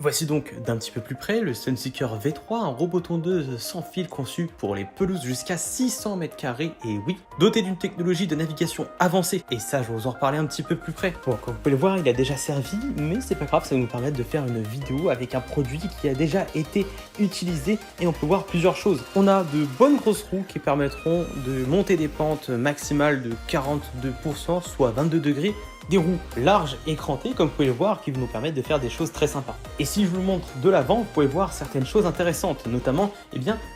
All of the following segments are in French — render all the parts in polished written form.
Voici donc d'un petit peu plus près le Sunseeker V3, un robot tondeuse sans fil conçu pour les pelouses jusqu'à 600 m², et oui, doté d'une technologie de navigation avancée. Et ça, je vais vous en reparler un petit peu plus près. Bon, comme vous pouvez le voir, il a déjà servi, mais c'est pas grave, ça va nous permettre de faire une vidéo avec un produit qui a déjà été utilisé, et on peut voir plusieurs choses. On a de bonnes grosses roues qui permettront de monter des pentes maximales de 42%, soit 22 degrés, des roues larges écrantées, comme vous pouvez le voir, qui vont nous permettre de faire des choses très sympas. Et si je vous montre de l'avant, vous pouvez voir certaines choses intéressantes, notamment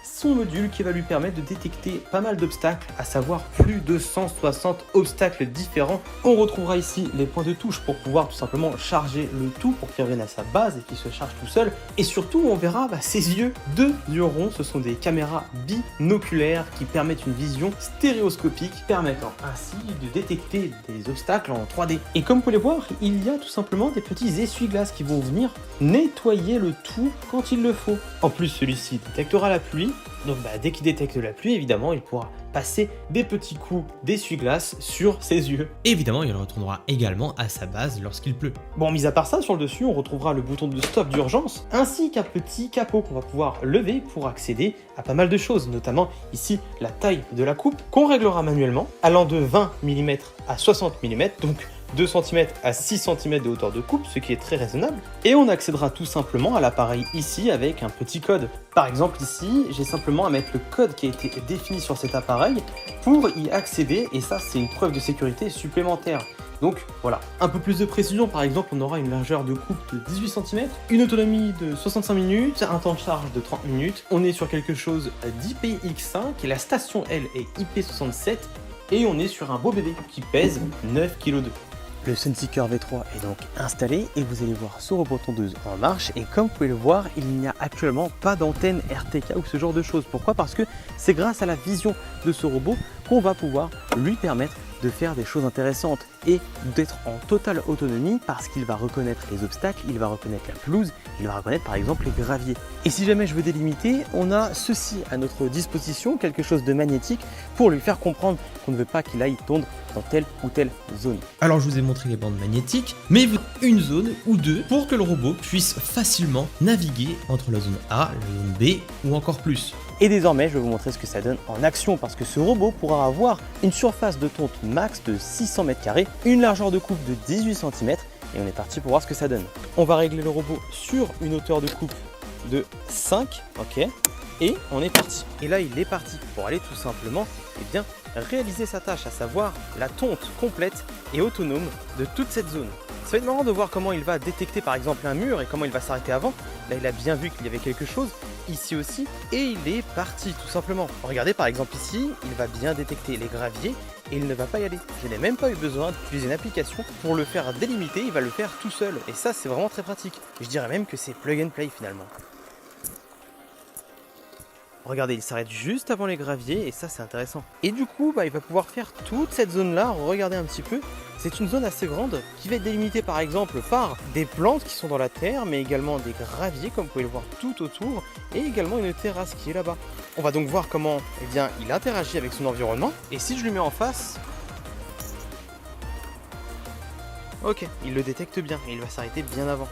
son module qui va lui permettre de détecter pas mal d'obstacles, à savoir plus de 160 obstacles différents. On retrouvera ici les points de touche pour pouvoir tout simplement charger le tout pour qu'il revienne à sa base et qu'il se charge tout seul. Et surtout, on verra ses yeux, deux yeux ronds, ce sont des caméras binoculaires qui permettent une vision stéréoscopique, permettant ainsi de détecter des obstacles en 3D. Et comme vous pouvez le voir, il y a tout simplement des petits essuie-glaces qui vont venir nettoyer le tout quand il le faut. En plus, celui-ci détectera la pluie, donc dès qu'il détecte la pluie, évidemment, il pourra passer des petits coups d'essuie-glace sur ses yeux. Et évidemment, il retournera également à sa base lorsqu'il pleut. Bon, mis à part ça, sur le dessus, on retrouvera le bouton de stop d'urgence, ainsi qu'un petit capot qu'on va pouvoir lever pour accéder à pas mal de choses, notamment ici la taille de la coupe, qu'on réglera manuellement, allant de 20 mm à 60 mm, donc 2 cm à 6 cm de hauteur de coupe, ce qui est très raisonnable. Et on accédera tout simplement à l'appareil ici avec un petit code. Par exemple ici, j'ai simplement à mettre le code qui a été défini sur cet appareil pour y accéder, et ça c'est une preuve de sécurité supplémentaire. Donc voilà, un peu plus de précision, par exemple on aura une largeur de coupe de 18 cm, une autonomie de 65 minutes, un temps de charge de 30 minutes, on est sur quelque chose d'IPX5 et la station elle est IP67 et on est sur un beau bébé qui pèse 9,2 kg. Le Sunseeker V3 est donc installé et vous allez voir ce robot tondeuse en marche, et comme vous pouvez le voir, il n'y a actuellement pas d'antenne RTK ou ce genre de choses. Pourquoi? Parce que c'est grâce à la vision de ce robot qu'on va pouvoir lui permettre de faire des choses intéressantes et d'être en totale autonomie, parce qu'il va reconnaître les obstacles, il va reconnaître la pelouse, il va reconnaître par exemple les graviers. Et si jamais je veux délimiter, on a ceci à notre disposition, quelque chose de magnétique pour lui faire comprendre qu'on ne veut pas qu'il aille tondre dans telle ou telle zone. Alors je vous ai montré les bandes magnétiques, mais vous avez une zone ou deux pour que le robot puisse facilement naviguer entre la zone A, la zone B ou encore plus. Et désormais, je vais vous montrer ce que ça donne en action, parce que ce robot pourra avoir une surface de tonte max de 600 m², une largeur de coupe de 18 cm, et on est parti pour voir ce que ça donne. On va régler le robot sur une hauteur de coupe de 5, ok, et on est parti. Et là, il est parti pour aller tout simplement réaliser sa tâche, à savoir la tonte complète et autonome de toute cette zone. Ça va être marrant de voir comment il va détecter par exemple un mur et comment il va s'arrêter avant. Là, il a bien vu qu'il y avait quelque chose, ici aussi, et il est parti tout simplement. Regardez par exemple ici, il va bien détecter les graviers et il ne va pas y aller. Je n'ai même pas eu besoin d'utiliser une application pour le faire délimiter, il va le faire tout seul. Et ça, c'est vraiment très pratique. Je dirais même que c'est plug and play finalement. Regardez, il s'arrête juste avant les graviers et ça c'est intéressant. Et du coup, il va pouvoir faire toute cette zone-là. Regardez un petit peu, c'est une zone assez grande qui va être délimitée par exemple par des plantes qui sont dans la terre, mais également des graviers comme vous pouvez le voir tout autour, et également une terrasse qui est là-bas. On va donc voir comment il interagit avec son environnement. Et si je lui mets en face, ok, il le détecte bien et il va s'arrêter bien avant.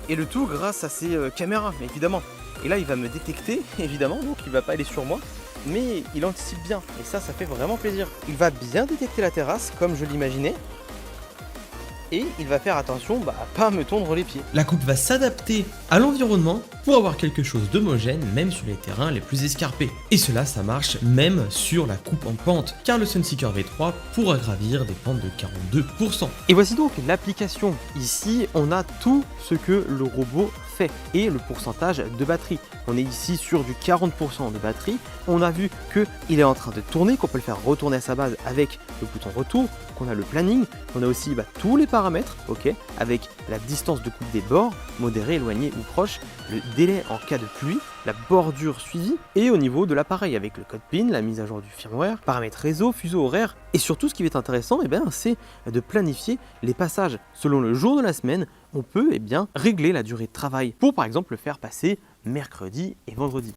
Et le tout grâce à ses caméras, évidemment. Et là, il va me détecter, évidemment, donc il va pas aller sur moi, mais il anticipe bien, et ça fait vraiment plaisir. Il va bien détecter la terrasse, comme je l'imaginais, et il va faire attention à pas me tondre les pieds. La coupe va s'adapter à l'environnement pour avoir quelque chose d'homogène, même sur les terrains les plus escarpés. Et cela, ça marche même sur la coupe en pente, car le Sunseeker V3 pourra gravir des pentes de 42%. Et voici donc l'application. Ici, on a tout ce que le robot fait et le pourcentage de batterie. On est ici sur du 40% de batterie. On a vu qu'il est en train de tourner, qu'on peut le faire retourner à sa base avec le bouton retour, qu'on a le planning, on a aussi tous les paramètres, ok, avec la distance de coupe des bords, modéré, éloigné ou proche, le délai en cas de pluie, la bordure suivie, et au niveau de l'appareil avec le code PIN, la mise à jour du firmware, paramètres réseau, fuseau horaire, et surtout ce qui va être intéressant, c'est de planifier les passages. Selon le jour de la semaine, on peut régler la durée de travail pour par exemple le faire passer mercredi et vendredi.